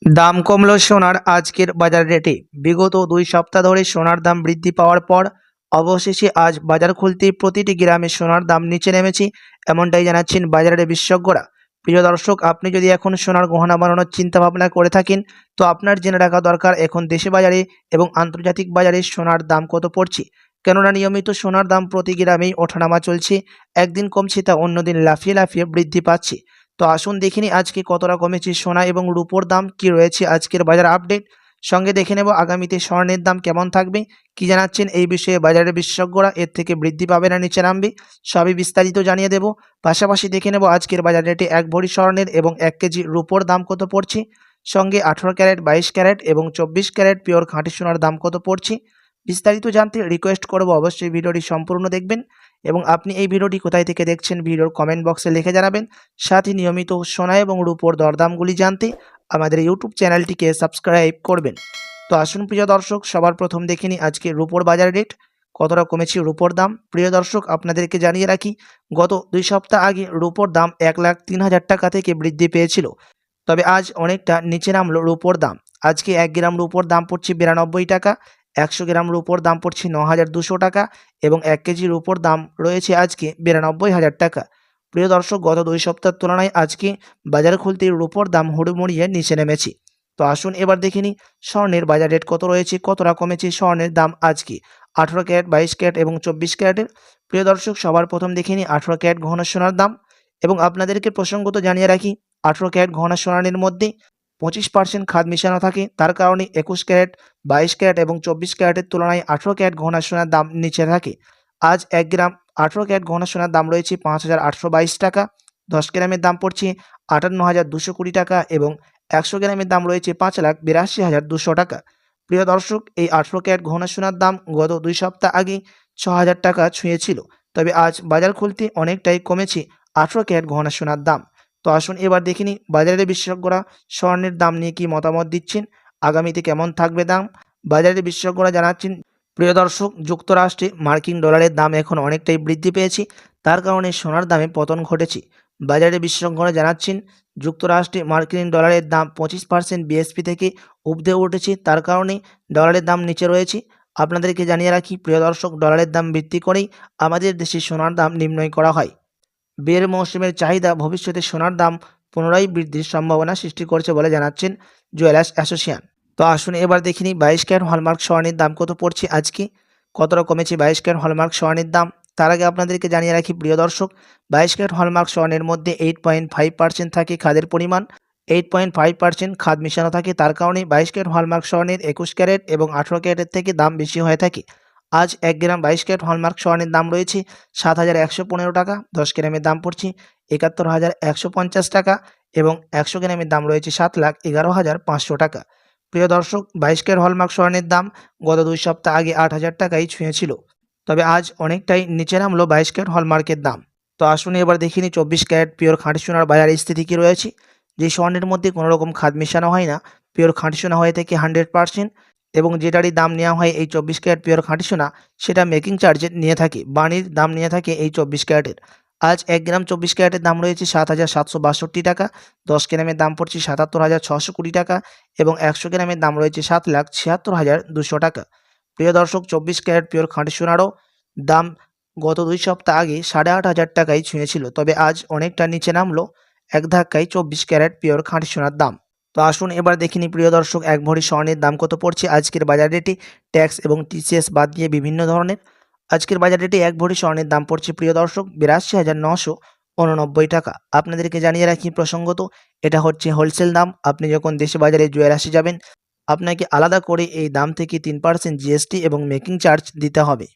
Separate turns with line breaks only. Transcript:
দাম কমল সোনার আজকের বাজার রেটে। বিগত 2 সপ্তাহ ধরে সোনার দাম বৃদ্ধি পাওয়ার পর অবশেষে আজ বাজার খুলতেই প্রতিটি গ্রামে সোনার দাম নিচে নেমেছে, এমনটাই জানাচ্ছেন বাজারের বিশেষজ্ঞরা। প্রিয় দর্শক, আপনি যদি এখন সোনার গহনা বানানোর চিন্তা ভাবনা করে থাকেন, তো আপনার জেনে রাখা দরকার এখন দেশে বাজারে এবং আন্তর্জাতিক বাজারে সোনার দাম কত পড়ছে। কেননা নিয়মিত সোনার দাম প্রতি গ্রামেই ওঠানামা চলছে, একদিন কমছে তা অন্যদিন লাফিয়ে লাফিয়ে বৃদ্ধি পাচ্ছে। তো আসুন দেখে নিই আজকে কতটা কমেছে সোনা এবং রূপোর দাম, কি রয়েছে আজকের বাজার আপডেট। সঙ্গে দেখে নেব আগামীতে স্বর্ণের দাম কেমন থাকবে, কি জানাচ্ছেন এই বিষয়ে বাজারের বিশেষজ্ঞরা, এর থেকে বৃদ্ধি পাবে না নিচে নামবে, সবই বিস্তারিত জানিয়ে দেব। পাশাপাশি দেখে নেব আজকের বাজার রেটে 1 ভরি স্বর্ণের এবং 1 কেজি রূপোর দাম কত পড়ছে। সঙ্গে 18 ক্যারেট, 22 ক্যারেট এবং 24 ক্যারেট পিওর খাঁটি সোনার দাম কত পড়ছে। বিস্তারিত জানতে রিকোয়েস্ট করব অবশ্যই ভিডিওটি সম্পূর্ণ দেখবেন এবং আপনি এই ভিডিওটি কোথায় থেকে দেখছেন ভিডিওর কমেন্ট বক্সে লিখে জানাবেন। সাথে নিয়মিত সোনা এবং রূপোর দরদামগুলি জানতে আমাদের ইউটিউব চ্যানেলটিকে সাবস্ক্রাইব করবেন। তো আসুন প্রিয় দর্শক, সবার প্রথম দেখে নিই আজকে রূপোর বাজার রেট কতটা কমেছে রূপোর দাম। প্রিয় দর্শক, আপনাদেরকে জানিয়ে রাখি, গত 2 সপ্তাহ আগে রূপোর দাম 1,03,000 টাকা থেকে বৃদ্ধি পেয়েছিল, তবে আজ অনেকটা নিচে নামলো রূপোর দাম। আজকে 1 গ্রাম রূপোর দাম পড়ছে 92 টাকা, 100 গ্রাম রূপোর দাম পড়ছে 9,200 টাকা এবং 1 কেজি রূপোর দাম রয়েছে আজকে 92,000 টাকা। প্রিয় দর্শক, গত 2 সপ্তাহের তুলনায় আজকে বাজার খুলতেই রূপোর দাম হুড়মুড়িয়ে নিচে নেমেছে। তো আসুন এবার দেখে নিই স্বর্ণের বাজার রেট কত রয়েছে, কতটা কমেছে স্বর্ণের দাম আজকে 18 ক্যারেট, 22 ক্যারেট এবং 24 ক্যারেটের। প্রিয় দর্শক, সবার প্রথম দেখে নিই 18 ক্যারেট গহনা সোনার দাম এবং আপনাদেরকে প্রসঙ্গত জানিয়ে রাখি, 18 ক্যারেট গহনা সোনার মধ্যে 25% খাদ মিশানো থাকে, তার কারণে 21 ক্যারেট, 22 ক্যারেট এবং 24 ক্যারেটের তুলনায় 18 ক্যারেট গহনা সোনার দাম নিচে থাকে। আজ 1 গ্রাম 18 ক্যারেট গহনা সোনার দাম রয়েছে 5,822 টাকা, 10 গ্রামের দাম পড়ছে 58,220 টাকা এবং 100 গ্রামের দাম রয়েছে 5,82,200 টাকা। প্রিয় দর্শক, এই 18 ক্যারেট গহনা সোনার দাম গত 2 সপ্তাহ আগে 6,000 টাকা ছুঁয়েছিল, তবে আজ বাজার খুলতে অনেকটাই কমেছে 18 ক্যারেট গহনা সোনার দাম। তো আসুন এবার দেখে নিই বাজারের বিশেষজ্ঞরা স্বর্ণের দাম নিয়ে কি মতামত দিচ্ছেন, আগামীতে কেমন থাকবে দাম। বাজারের বিশেষজ্ঞরা জানাচ্ছেন, প্রিয় দর্শক, যুক্তরাষ্ট্রে মার্কিন ডলারের দাম এখন অনেকটাই বৃদ্ধি পেয়েছে, তার কারণে সোনার দামে পতন ঘটেছে। বাজারের বিশেষজ্ঞরা জানাচ্ছেন, যুক্তরাষ্ট্রে মার্কিন ডলারের দাম 25% বিএসপি থেকে ঊর্ধ্বে উঠেছে, তার কারণে ডলারের দাম নিচে রয়েছে। আপনাদেরকে জানিয়ে রাখি প্রিয় দর্শক, ডলারের দাম ভিত্তি করেই আমাদের দেশে সোনার দাম নির্ণয় করা হয়। বিয়ের মৌসুমের চাহিদা ভবিষ্যতে সোনার দাম পুনরায় বৃদ্ধির সম্ভাবনা সৃষ্টি করছে বলে জানাচ্ছেন জুয়েলার্স অ্যাসোসিয়েশন। তো আসুন এবার দেখে নিই 22 ক্যারেট হলমার্ক স্বর্ণের দাম কত পড়ছে আজকে, কতটা কমেছে 22 ক্যারেট হলমার্ক স্বর্ণের দাম। তার আগে আপনাদেরকে জানিয়ে রাখি প্রিয় দর্শক, 22 ক্যারেট হলমার্ক স্বর্ণের মধ্যে 8.5% থাকে খাদের পরিমাণ, 8.5% খাদ মিশানো থাকে, তার কারণে 22 ক্যারেট হলমার্ক স্বর্ণের 21 ক্যারেট এবং 18 ক্যারেটের থেকে দাম বেশি হয়ে থাকে। আজ 1 গ্রাম 22 ক্যারেট হলমার্ক স্বর্ণের দাম রয়েছে 7,115 টাকা, 10 গ্রামের দাম পড়ছে 71,150 টাকা এবং 100 গ্রামের দাম রয়েছে 7,11,500 টাকা। প্রিয় দর্শক, 22 ক্যারেট হলমার্ক স্বর্ণের দাম গত 2 সপ্তাহ আগে 8,000 টাকায় ছুঁয়েছিল, তবে আজ অনেকটাই নিচে নামলো 22 ক্যারেট হলমার্কের দাম। তো আসুন এবার দেখে নিই 24 ক্যারেট পিওর খাঁটি সোনার বাজার স্থিতি কী রয়েছে। যে স্বর্ণের মধ্যে কোনো রকম খাদ মেশানো হয় না, পিওর খাঁটি সোনা হয়ে থাকে 100%, এবং যেটারই দাম নেওয়া হয় এই 24 ক্যারেট পিওর খাঁটি সোনা, সেটা মেকিং চার্জে নিয়ে থাকে, বানির দাম নিয়ে থাকে এই 24 ক্যারেটের। আজ 1 গ্রাম 24 ক্যারেটের দাম রয়েছে 7,762 টাকা, 10 গ্রামের দাম পড়ছে 77,620 টাকা এবং 100 গ্রামের দাম রয়েছে 7,76,200 টাকা। প্রিয় দর্শক, 24 ক্যারেট পিওর খাঁটি সোনারও দাম গত 2 সপ্তাহ আগে 8,500 টাকায় ছুঁয়েছিল, তবে আজ অনেকটা নিচে নামলো এক ধাক্কায় 24 ক্যারেট পিওর খাঁটি সোনার দাম। তো আসুন এবার দেখে নিই প্রিয় দর্শক, 1 ভরি স্বর্ণের দাম কত পড়ছে আজকের বাজার রেটে, ট্যাক্স এবং টিসিএস বাদ দিয়ে বিভিন্ন ধরনের। আজকের বাজার রেটে 1 ভরি স্বর্ণের দাম পড়ছে প্রিয় দর্শক 82,989 টাকা। আপনাদেরকে জানিয়ে রাখি প্রসঙ্গত, এটা হচ্ছে হোলসেল দাম। আপনি যখন দেশে বাজারে জুয়েলার্সে যাবেন, আপনাকে আলাদা করে এই দাম থেকে 3% জিএসটি এবং মেকিং চার্জ দিতে হবে।